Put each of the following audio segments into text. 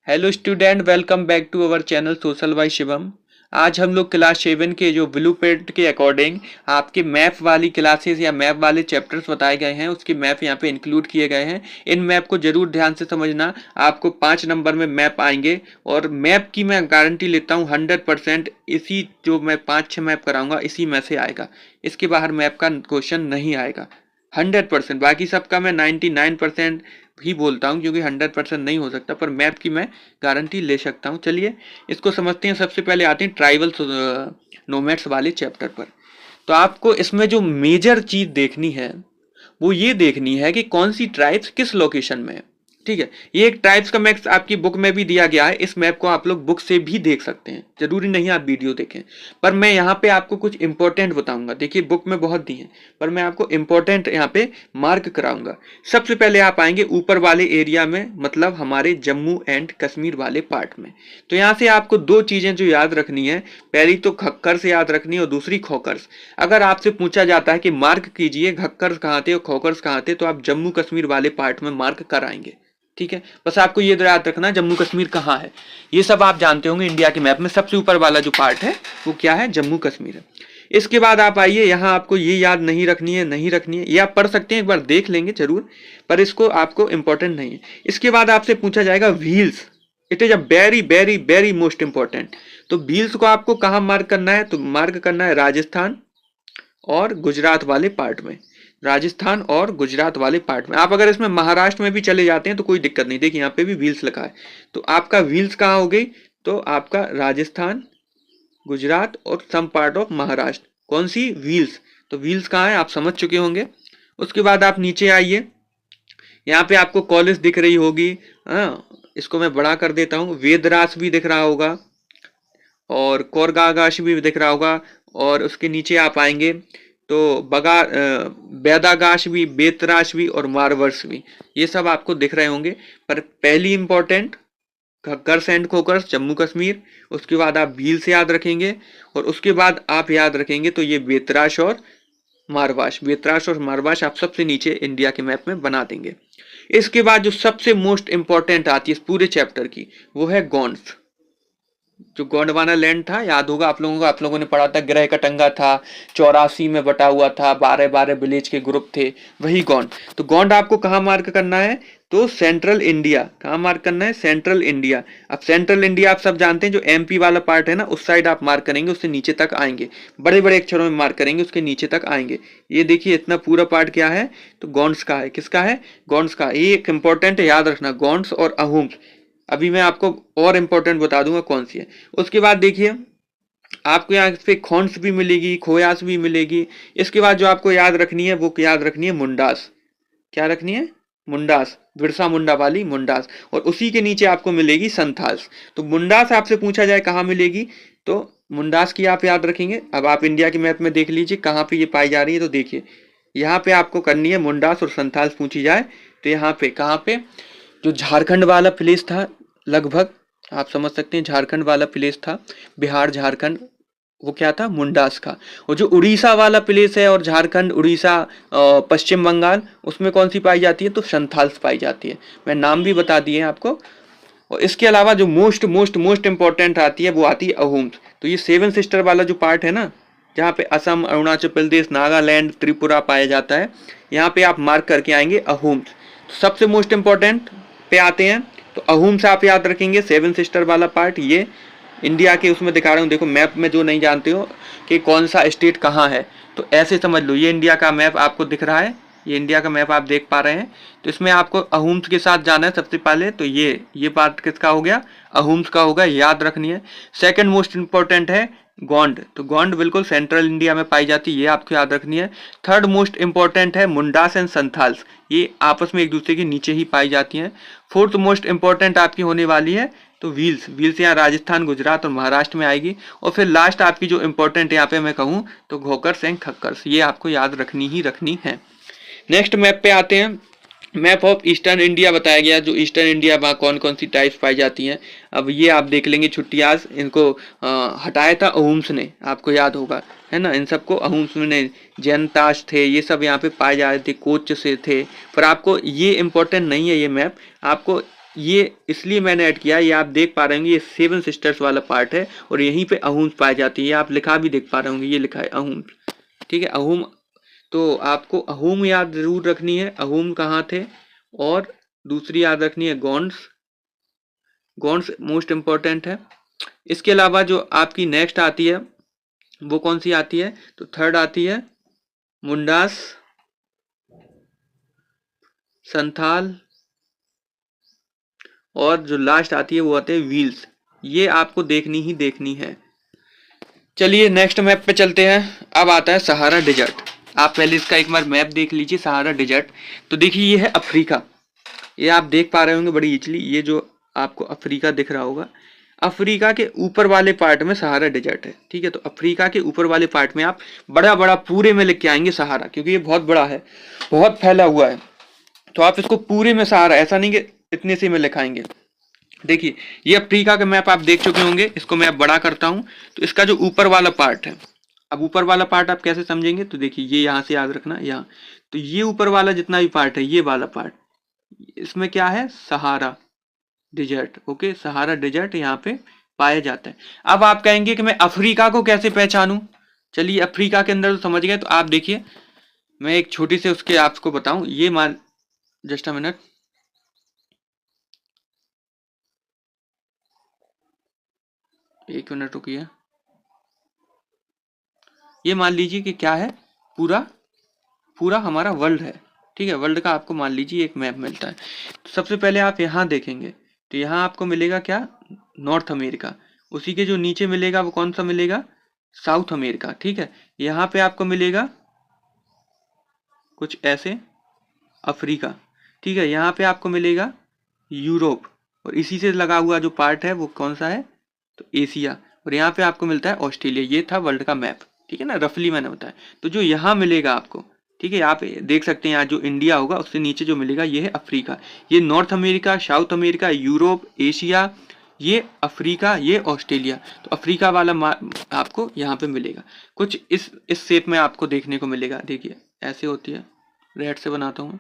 Hello student, welcome back to our channel social by Shivam. आज हम लोग क्लास 7 के जो ब्लू प्रिंट के अकॉर्डिंग आपके मैप वाली क्लासेस या मैप वाले चैप्टर्स बताए गए हैं, उसके मैप यहाँ पे इंक्लूड किए गए हैं। इन मैप को जरूर ध्यान से समझना, आपको 5 नंबर में मैप आएंगे और मैप की मैं गारंटी लेता हूँ 100%। इसी जो मैं 5-6 मैप कराऊंगा इसी में से आएगा, इसके बाहर मैप का क्वेश्चन नहीं आएगा 100%। बाकी सबका मैं 99% ही बोलता हूँ क्योंकि 100% नहीं हो सकता, पर मैप की मैं गारंटी ले सकता हूँ। चलिए इसको समझते हैं। सबसे पहले आते हैं ट्राइबल नोमैड्स वाले चैप्टर पर। तो आपको इसमें जो मेजर चीज देखनी है वो ये देखनी है कि कौन सी ट्राइब्स किस लोकेशन में है। ठीक है, ये एक ट्राइब्स का मैप आपकी बुक में भी दिया गया है। इस मैप को आप लोग बुक से भी देख सकते हैं, जरूरी नहीं आप वीडियो देखें। पर मैं यहाँ पे आपको कुछ इंपॉर्टेंट बताऊंगा। देखिए बुक में बहुत दी है, पर मैं आपको इंपॉर्टेंट यहाँ पे मार्क कराऊंगा। सबसे पहले आप आएंगे ऊपर वाले एरिया में, मतलब हमारे जम्मू एंड कश्मीर वाले पार्ट में। तो यहाँ से आपको दो चीजें जो याद रखनी है, पहली तो खक्कर से याद रखनी है और दूसरी खोकर्स। अगर आपसे पूछा जाता है कि मार्क कीजिए खक्कर कहाँ थे और खोकर्स कहाँ थे, तो आप जम्मू कश्मीर वाले पार्ट में मार्क कराएंगे। ठीक है, बस आपको ये याद रखना जम्मू कश्मीर कहाँ है। ये सब आप जानते होंगे, इंडिया के मैप में सबसे ऊपर वाला जो पार्ट है वो क्या है, जम्मू कश्मीर है। इसके बाद आप आइए, यहाँ आपको ये याद नहीं रखनी है, नहीं रखनी है, ये आप पढ़ सकते हैं, एक बार देख लेंगे जरूर, पर इसको आपको इंपॉर्टेंट नहीं है। इसके बाद आपसे पूछा जाएगा wheels. It is a very very very most important. तो व्हील्स को आपको कहाँ मार्क करना है, तो मार्क करना है राजस्थान और गुजरात वाले पार्ट में। राजस्थान और गुजरात वाले पार्ट में। आप अगर इसमें महाराष्ट्र में भी चले जाते हैं तो कोई दिक्कत नहीं। देखिए यहाँ पे भी व्हील्स लिखा है, तो आपका व्हील्स कहाँ हो गई, तो आपका राजस्थान, गुजरात और सम पार्ट ऑफ महाराष्ट्र। कौन सी, व्हील्स। तो व्हील्स कहाँ है आप समझ चुके होंगे। उसके बाद आप नीचे आइए, यहाँ पे आपको कॉलेज दिख रही होगी। हाँ, इसको मैं बड़ा कर देता हूँ। वेदरास भी दिख रहा होगा और कोरगागाश भी दिख रहा होगा। और उसके नीचे आप आएंगे तो बैदागाश भी, बेतराश भी और मारवर्स भी, ये सब आपको दिख रहे होंगे। पर पहली इंपॉर्टेंट खक्कर्स एंड खोकर्स जम्मू कश्मीर, उसके बाद आप भील से याद रखेंगे और उसके बाद आप याद रखेंगे तो ये बेतराश और मारवाश। बेतराश और मारवाश आप सबसे नीचे इंडिया के मैप में बना देंगे। इसके बाद जो सबसे मोस्ट इंपॉर्टेंट आती है इस पूरे चैप्टर की, वो है गोंड्स। जो गोंडवाना लैंड था, याद होगा आप लोगों को, आप लोगों ने पढ़ा था, ग्रह कटंगा था, 84 में बटा हुआ था, 12-12 विलेज के ग्रुप थे, वही गोंड। तो गोंड आपको कहाँ मार्क करना है, तो सेंट्रल इंडिया। कहाँ मार्क करना है, सेंट्रल इंडिया। अब सेंट्रल इंडिया आप सब जानते हैं, जो एमपी वाला पार्ट है ना, उस साइड आप मार्क करेंगे, उससे नीचे तक आएंगे, बड़े बड़े अक्षरों में मार्क करेंगे, उसके नीचे तक आएंगे। ये देखिए इतना पूरा पार्ट क्या है, तो गोंड्स का है। किसका है, गोंड्स का। ये एक इंपॉर्टेंट है, याद रखना, गोंड्स और अहुम्स। अभी मैं आपको और इंपॉर्टेंट बता दूंगा कौन सी है। उसके बाद देखिए आपको यहाँ पे खोंस भी मिलेगी, खोयास भी मिलेगी। इसके बाद जो आपको याद रखनी है वो याद रखनी है मुंडास। क्या रखनी है, मुंडास, बिरसा मुंडा वाली मुंडास। और उसी के नीचे आपको मिलेगी संथाल्स। तो मुंडास आपसे पूछा जाए कहाँ मिलेगी, तो मुंडास की आप याद रखेंगे। अब आप इंडिया के मैप में देख लीजिए कहाँ पे ये पाई जा रही है। तो देखिए यहाँ पे आपको करनी है मुंडास और संथाल्स पूछी जाए तो यहाँ पे, कहाँ पे, जो झारखंड वाला प्लेस था, लगभग आप समझ सकते हैं झारखंड वाला प्लेस था, बिहार झारखंड, वो क्या था, मुंडास का। और जो उड़ीसा वाला प्लेस है और झारखंड उड़ीसा पश्चिम बंगाल, उसमें कौन सी पाई जाती है, तो संथाल्स पाई जाती है। मैं नाम भी बता दिए आपको। और इसके अलावा जो मोस्ट मोस्ट मोस्ट इंपॉर्टेंट आती है वो आती है अहुम्स। तो ये 7 सिस्टर वाला जो पार्ट है ना, जहाँ पे असम, अरुणाचल प्रदेश, नागालैंड, त्रिपुरा पाया जाता है, यहाँ पे आप मार्क करके आएंगे अहुम्स। तो सबसे मोस्ट इंपॉर्टेंट पे आते हैं, तो अहुम्स आप याद रखेंगे, 7 सिस्टर वाला पार्ट। ये इंडिया के उसमें दिखा रहा हूँ, देखो मैप में, जो नहीं जानते हो कि कौन सा स्टेट कहाँ है, तो ऐसे समझ लो, ये इंडिया का मैप आपको दिख रहा है, ये इंडिया का मैप आप देख पा रहे हैं। तो इसमें आपको अहुम्स के साथ जाना है सबसे पहले। तो ये पार्ट किसका हो गया, अहुम्स का होगा, याद रखनी है। सेकंड मोस्ट इंपॉर्टेंट है गोंड। तो गोंड बिल्कुल सेंट्रल इंडिया में पाई जाती है, ये आपको याद रखनी है। थर्ड मोस्ट इंपॉर्टेंट है मुंडास एंड संथाल्स, ये आपस में एक दूसरे के नीचे ही पाई जाती हैं। फोर्थ मोस्ट इंपॉर्टेंट आपकी होने वाली है तो व्हील्स। व्हील्स यहाँ राजस्थान, गुजरात और महाराष्ट्र में आएगी। और फिर लास्ट आपकी जो इंपॉर्टेंट यहाँ पे मैं कहूँ तो घोकर्स एंड खक्कर्स, ये आपको याद रखनी ही रखनी है। नेक्स्ट मैप पे आते हैं। मैप ऑफ ईस्टर्न इंडिया बताया गया, जो ईस्टर्न इंडिया में कौन कौन सी टाइप्स पाई जाती हैं। अब ये आप देख लेंगे छुट्टियाज, इनको हटाया था अहुम्स ने, आपको याद होगा, है ना। इन सबको अहुम्स ने, जैनताश थे, ये सब यहाँ पे पाए जा रहे थे, कोच से थे। पर आपको ये इंपॉर्टेंट नहीं है ये मैप, आपको ये इसलिए मैंने ऐड किया, ये आप देख पा रहे होंगे, ये सेवन सिस्टर्स वाला पार्ट है और यहीं पे अहूम पाई जाती है। आप लिखा भी देख पा रहे होंगे, ये लिखा है अहूम। ठीक है, अहूम। तो आपको अहूम याद जरूर रखनी है, अहूम कहाँ थे। और दूसरी याद रखनी है गोंड्स। गोंड्स मोस्ट इंपॉर्टेंट है। इसके अलावा जो आपकी नेक्स्ट आती है वो कौन सी आती है, तो थर्ड आती है मुंडास, संथाल, और जो लास्ट आती है वो आते हैं व्हील्स। ये आपको देखनी ही देखनी है। चलिए नेक्स्ट मैप पे चलते हैं। अब आता है सहारा डेजर्ट। आप पहले इसका एक बार मैप देख लीजिए, सहारा डेजर्ट। तो देखिए ये है अफ्रीका, ये आप देख पा रहे होंगे बड़ी इचली, ये जो आपको अफ्रीका दिख रहा होगा, अफ्रीका के ऊपर वाले पार्ट में सहारा डेजर्ट है। ठीक है, तो अफ्रीका के ऊपर वाले पार्ट में आप बड़ा बड़ा पूरे में लिख के आएंगे सहारा, क्योंकि ये बहुत बड़ा है, बहुत फैला हुआ है। तो आप इसको पूरे में सहारा, ऐसा नहीं कि इतने से में लिखाएंगे। देखिए ये अफ्रीका का मैप आप देख चुके होंगे, इसको मैं अब बड़ा करता हूं। तो इसका जो ऊपर वाला पार्ट है, अब ऊपर वाला पार्ट आप कैसे समझेंगे, तो देखिए ये यहां से याद रखना, यहाँ। तो ये ऊपर वाला जितना भी पार्ट है, ये वाला पार्ट, इसमें क्या है, Sahara desert. Okay, Sahara desert यहाँ पे पाया जाता है। अब आप कहेंगे कि मैं अफ्रीका को कैसे पहचानूं। चलिए अफ्रीका के अंदर तो समझ गए। तो आप देखिए, मैं एक छोटी से उसके आपको बताऊं। ये मान, जस्ट अ मिनट, एक मिनट रुकिए। ये मान लीजिए कि क्या है, पूरा पूरा हमारा वर्ल्ड है। ठीक है, वर्ल्ड का आपको मान लीजिए एक मैप मिलता है। तो सबसे पहले आप यहाँ देखेंगे, तो यहाँ आपको मिलेगा क्या, नॉर्थ अमेरिका। उसी के जो नीचे मिलेगा वो कौन सा मिलेगा, साउथ अमेरिका। ठीक है, यहाँ पे आपको मिलेगा कुछ ऐसे अफ्रीका। ठीक है, यहाँ पे आपको मिलेगा यूरोप, और इसी से लगा हुआ जो पार्ट है वो कौन सा है, तो एशिया। और यहाँ पे आपको मिलता है ऑस्ट्रेलिया। ये था वर्ल्ड का मैप। ठीक है ना, रफली मैंने बताया। तो जो यहाँ मिलेगा आपको, ठीक है, आप देख सकते हैं यहाँ जो इंडिया होगा उससे नीचे जो मिलेगा ये है अफ्रीका। ये north America, south America, Europe, Asia, ये अफ्रीका, ये ऑस्ट्रेलिया। तो अफ्रीका वाला आपको यहाँ पे मिलेगा कुछ इस शेप में आपको देखने को मिलेगा। देखिए ऐसे होती है, रेड से बनाता हूँ,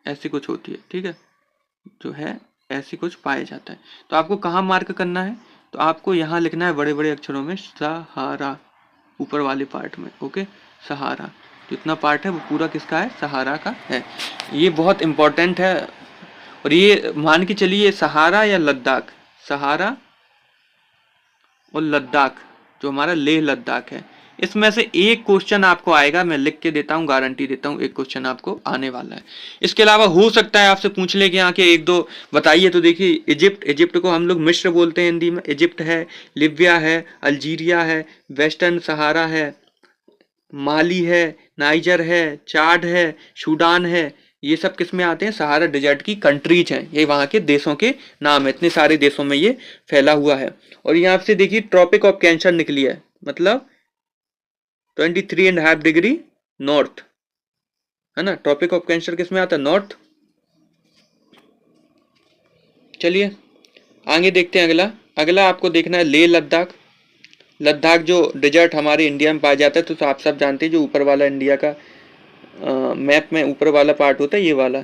ऐसी कुछ होती है। ठीक है, जो है ऐसी कुछ पाया जाता है। तो आपको कहाँ मार्क करना है, तो आपको यहाँ लिखना है बड़े बड़े अक्षरों में सहारा, ऊपर वाले पार्ट में। ओके, सहारा जितना पार्ट है वो पूरा किसका है, सहारा का है। ये बहुत इंपॉर्टेंट है। और ये मान के चलिए सहारा या लद्दाख, सहारा और लद्दाख, जो हमारा लेह लद्दाख है, इसमें से एक क्वेश्चन आपको आएगा। मैं लिख के देता हूँ, गारंटी देता हूँ, एक क्वेश्चन आपको आने वाला है। इसके अलावा हो सकता है आपसे पूछ ले कि यहाँ के एक दो बताइए। तो देखिए इजिप्ट, इजिप्ट को हम लोग मिस्र बोलते हैं हिंदी में। इजिप्ट है, लिबिया है, अल्जीरिया है, वेस्टर्न सहारा है, माली है, नाइजर है, चाड है, सूडान है। ये सब किस में आते हैं, सहारा डेजर्ट की कंट्रीज हैं। ये वहाँ के देशों के नाम है। इतने सारे देशों में ये फैला हुआ है। और यहाँ से देखिए ट्रॉपिक ऑफ कैंसर निकली है, मतलब 23.5 डिग्री नॉर्थ, है ना। ट्रॉपिक ऑफ कैंसर किस में आता है, नॉर्थ। चलिए आगे देखते हैं। अगला अगला आपको देखना है लेह लद्दाख। लद्दाख जो डेजर्ट हमारे इंडिया में पाया जाता है, तो आप सब जानते हैं जो ऊपर वाला इंडिया का मैप में ऊपर वाला पार्ट होता है, ये वाला,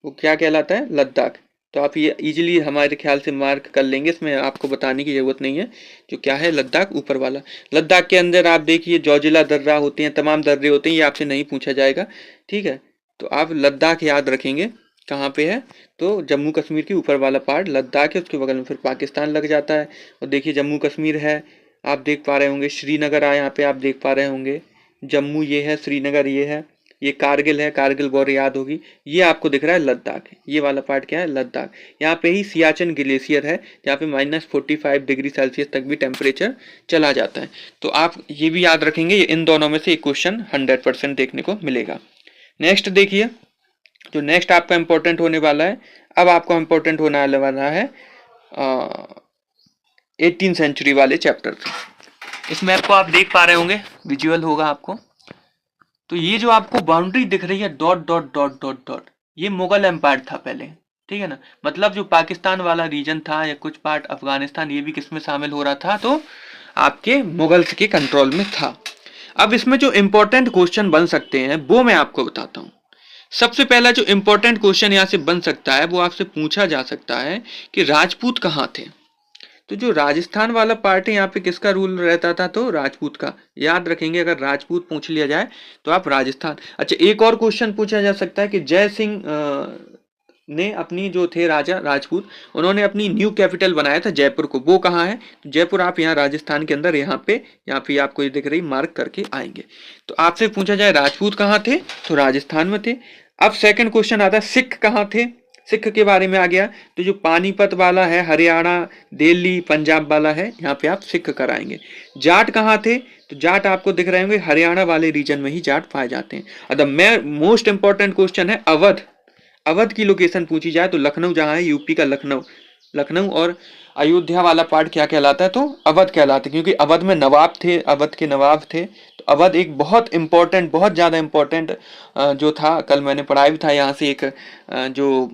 वो क्या कहलाता है, लद्दाख। तो आप ये इजीली हमारे ख्याल से मार्क कर लेंगे, इसमें आपको बताने की ज़रूरत नहीं है। जो क्या है, लद्दाख ऊपर वाला। लद्दाख के अंदर आप देखिए जोजिला दर्रा होते हैं, तमाम दर्रे होते हैं, ये आपसे नहीं पूछा जाएगा। ठीक है, तो आप लद्दाख याद रखेंगे कहाँ पे है, तो जम्मू कश्मीर के ऊपर वाला पार्ट लद्दाख है, उसके बगल में फिर पाकिस्तान लग जाता है। और देखिए जम्मू कश्मीर है, आप देख पा रहे होंगे। श्रीनगर है, यहाँ पे आप देख पा रहे होंगे। जम्मू ये है, श्रीनगर ये है, ये कारगिल है, कारगिल वॉर याद होगी। ये आपको दिख रहा है लद्दाख, ये वाला पार्ट क्या है, लद्दाख। यहाँ पे ही सियाचिन ग्लेशियर है, जहाँ पे -45 डिग्री सेल्सियस तक भी टेम्परेचर चला जाता है। तो आप ये भी याद रखेंगे, इन दोनों में से एक क्वेश्चन 100% देखने को मिलेगा। नेक्स्ट देखिए, जो नेक्स्ट आपका इंपॉर्टेंट होने वाला है, अब आपको इंपॉर्टेंट होने वाला है 18th सेंचुरी वाले चैप्टर से। इस मैप को आप देख पा रहे होंगे, विजुअल होगा आपको। तो ये जो आपको बाउंड्री दिख रही है, dot dot dot dot dot, ये मुगल एम्पायर था पहले। ठीक है ना, मतलब जो पाकिस्तान वाला रीजन था या कुछ पार्ट अफगानिस्तान, ये भी किसमें शामिल हो रहा था, तो आपके मुगल्स के कंट्रोल में था। अब इसमें जो इंपॉर्टेंट क्वेश्चन बन सकते हैं वो मैं आपको बताता हूँ। सबसे पहला जो इंपॉर्टेंट क्वेश्चन यहाँ से बन सकता है वो आपसे पूछा जा सकता है कि राजपूत कहाँ थे। तो जो राजस्थान वाला पार्ट है यहाँ पे किसका रूल रहता था, तो राजपूत का। याद रखेंगे, अगर राजपूत पूछ लिया जाए तो आप राजस्थान। अच्छा, एक और क्वेश्चन पूछा जा सकता है कि जय सिंह ने अपनी जो थे राजा राजपूत, उन्होंने अपनी न्यू कैपिटल बनाया था जयपुर को, वो कहाँ है। तो जयपुर आप यहाँ राजस्थान के अंदर यहाँ पे आपको ये दिख रही मार्क करके आएंगे। तो आपसे पूछा जाए राजपूत कहाँ थे, तो राजस्थान में थे। अब सेकंड क्वेश्चन आता है सिख कहाँ थे, सिख के बारे में आ गया। तो जो पानीपत वाला है, हरियाणा, दिल्ली, पंजाब वाला है, यहाँ पे आप सिख कराएंगे। जाट कहाँ थे, तो जाट आपको दिख रहे होंगे हरियाणा वाले रीजन में ही जाट पाए जाते हैं। अब मोस्ट इंपॉर्टेंट क्वेश्चन है अवध। अवध की लोकेशन पूछी जाए तो लखनऊ जहाँ है, यूपी का लखनऊ। लखनऊ और अयोध्या वाला पार्ट क्या कहलाता है, तो अवध कहलाता है, क्योंकि अवध में नवाब थे, अवध के नवाब थे। तो अवध एक बहुत इंपॉर्टेंट, बहुत ज़्यादा इंपॉर्टेंट जो था, कल मैंने पढ़ाया भी था यहाँ से, एक जो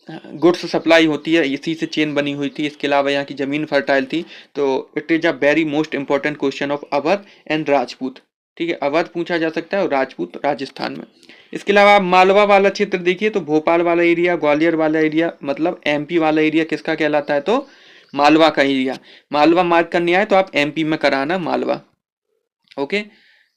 गुड्स सप्लाई होती है इसी से चेन बनी हुई थी। इसके अलावा यहाँ की ज़मीन फर्टाइल थी। तो it is a very most important question of Awadh and Rajput. ठीक है, अवध पूछा जा सकता है और राजपूत राजस्थान में। इसके अलावा आप मालवा वाला क्षेत्र देखिए, तो भोपाल वाला एरिया, ग्वालियर वाला एरिया, मतलब एमपी वाला एरिया किसका कहलाता है, तो मालवा का एरिया। मालवा मार्क करने आए तो आप एमपी में कराना मालवा। ओके,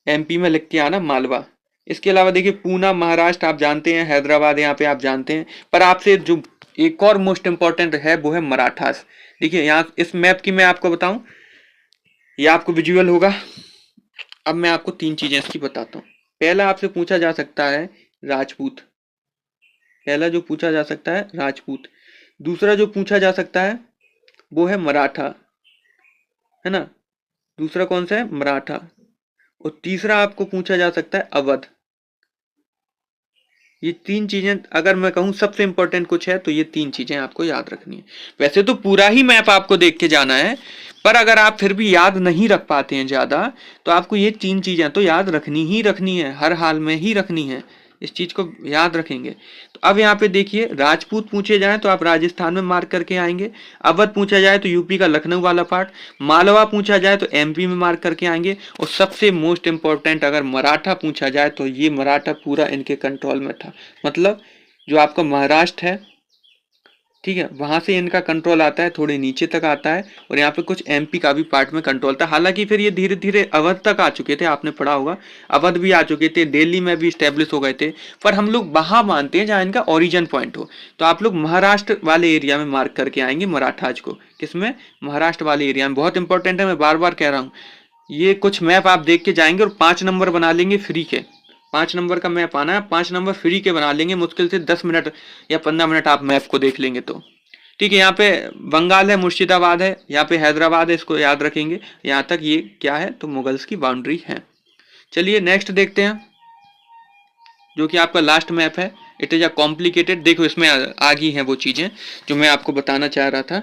एमपी में लिख के आना मालवा। इसके अलावा देखिए पूना महाराष्ट्र आप जानते हैं, हैदराबाद यहाँ पे आप जानते हैं। पर आपसे जो एक और मोस्ट इंपॉर्टेंट है वो है मराठास। देखिए यहाँ इस मैप की मैं आपको बताऊं, ये आपको विजुअल होगा। अब मैं आपको तीन चीजें इसकी बताता हूँ। पहला आपसे पूछा जा सकता है राजपूत, पहला जो पूछा जा सकता है राजपूत। दूसरा जो पूछा जा सकता है वो है मराठा, है ना। दूसरा कौन सा है, मराठा। और तीसरा आपको पूछा जा सकता है अवध। ये तीन चीजें अगर मैं कहूँ सबसे इंपॉर्टेंट कुछ है तो ये तीन चीजें आपको याद रखनी है। वैसे तो पूरा ही मैप आपको देख के जाना है, पर अगर आप फिर भी याद नहीं रख पाते हैं ज्यादा, तो आपको ये तीन चीजें तो याद रखनी ही रखनी है, हर हाल में ही रखनी है। इस चीज को याद रखेंगे। तो अब यहाँ पे देखिए, राजपूत पूछे जाए तो आप राजस्थान में मार्क करके आएंगे। अवध पूछा जाए तो यूपी का लखनऊ वाला पार्ट। मालवा पूछा जाए तो एमपी में मार्क करके आएंगे। और सबसे मोस्ट इंपॉर्टेंट अगर मराठा पूछा जाए तो ये मराठा पूरा इनके कंट्रोल में था। मतलब जो आपका महाराष्ट्र है, ठीक है, वहां से इनका कंट्रोल आता है, थोड़े नीचे तक आता है। और यहाँ पे कुछ एमपी का भी पार्ट में कंट्रोल था। हालांकि फिर ये धीरे धीरे अवध तक आ चुके थे, आपने पढ़ा होगा, अवध भी आ चुके थे, दिल्ली में भी स्टेब्लिश हो गए थे। पर हम लोग वहां मानते हैं जहाँ इनका ओरिजिन पॉइंट हो। तो आप लोग महाराष्ट्र वाले एरिया में मार्क करके आएंगे मराठाज को। किसमें, महाराष्ट्र वाले एरिया में। बहुत इंपॉर्टेंट है, मैं बार बार कह रहा हूँ। ये कुछ मैप आप देख के जाएंगे और 5 नंबर बना लेंगे फ्री के। 5 नंबर का मैप आना है, 5 नंबर फ्री के बना लेंगे, मुश्किल से 10 मिनट या 15 मिनट आप मैप को देख लेंगे तो। ठीक है, यहाँ पे बंगाल है, मुर्शिदाबाद है, यहाँ पे हैदराबाद है, इसको याद रखेंगे। यहाँ तक ये क्या है, तो मुगल्स की बाउंड्री है। चलिए नेक्स्ट देखते हैं, जो कि आपका लास्ट मैप है। It is a complicated. देखो इसमें आ गई हैं वो चीज़ें जो मैं आपको बताना चाह रहा था।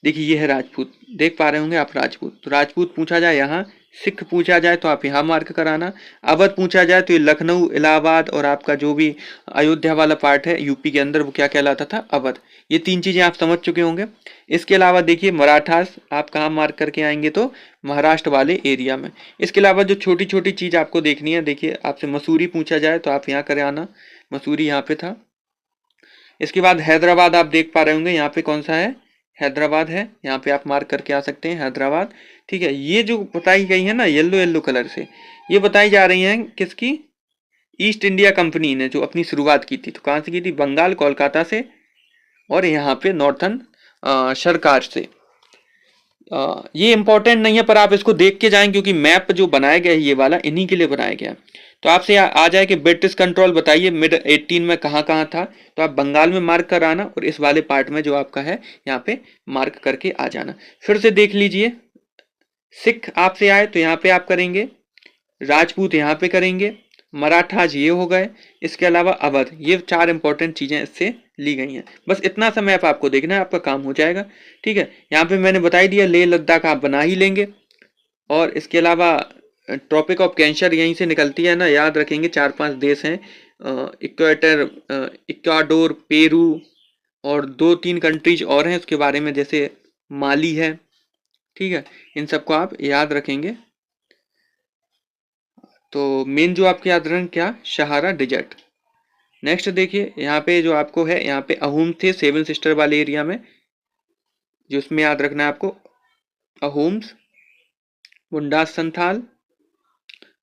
देखिए ये है राजपूत, देख पा रहे होंगे आप राजपूत। तो राजपूत पूछा जाए यहाँ, सिख पूछा जाए तो आप यहाँ मार्क कराना। अवध पूछा जाए तो ये लखनऊ, इलाहाबाद और आपका जो भी अयोध्या वाला पार्ट है यूपी के अंदर, वो क्या कहलाता था, अवध। ये तीन चीजें आप समझ चुके होंगे। इसके अलावा देखिए मराठास आप कहाँ मार्क करके आएंगे, तो महाराष्ट्र वाले एरिया में। इसके अलावा जो छोटी छोटी चीज आपको देखनी है, देखिए आपसे मसूरी पूछा जाए तो आप यहाँ करे आना, मसूरी यहाँ पे था। इसके बाद हैदराबाद आप देख पा रहे होंगे, यहाँ पे कौन सा है, हैदराबाद है, यहाँ पे आप मार्क करके आ सकते हैं हैदराबाद। ठीक है, ये जो बताई गई है ना येलो येलो कलर से, ये बताई जा रही हैं किसकी, ईस्ट इंडिया कंपनी ने जो अपनी शुरुआत की थी। तो कहाँ से की थी, बंगाल, कोलकाता से, और यहाँ पे नॉर्थन सरकार से। ये इंपॉर्टेंट नहीं है पर आप इसको देख के जाएं, क्योंकि मैप जो बनाया गया है ये वाला इन्हीं के लिए बनाया गया है। तो आपसे आ जाए कि ब्रिटिश कंट्रोल बताइए मिड 18 में कहाँ कहाँ था, तो आप बंगाल में मार्क कराना और इस वाले पार्ट में जो आपका है यहाँ पे मार्क करके आ जाना। फिर से देख लीजिए, सिख आपसे आए तो यहाँ पे आप करेंगे, राजपूत यहाँ पे करेंगे, मराठाज ये हो गए, इसके अलावा अवध। ये चार इंपॉर्टेंट चीजें इससे ली गई हैं। बस इतना सा मैप आपको देखना है, आपका काम हो जाएगा। ठीक है, यहाँ पे मैंने बताई दिया, लेह लद्दाख आप बना ही लेंगे। और इसके अलावा ट्रॉपिक ऑफ कैंसर यहीं से निकलती है ना, याद रखेंगे 4-5 देश हैं, इक्वेटर, इक्वाडोर, पेरू और 2-3 कंट्रीज और हैं उसके बारे में, जैसे माली है। ठीक है, इन सबको आप याद रखेंगे। तो मेन जो आपके याद रखें क्या, सहारा डिजर्ट। नेक्स्ट देखिए यहाँ पे जो आपको है, यहाँ पे अहूम थे सेवन सिस्टर वाले एरिया में, जो उसमें याद रखना है आपको, अहूम्स, मुंडास संथाल,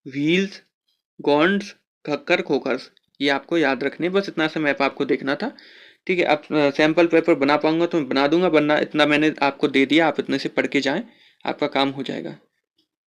व्हील्स, गोंड्स, खक्कर, खोखर्स, ये आपको याद रखने, बस इतना सा मैप आपको देखना था। ठीक है, अब सैंपल पेपर बना पाऊंगा तो मैं बना दूंगा, वरना इतना मैंने आपको दे दिया, आप इतने से पढ़ के जाएं, आपका काम हो जाएगा।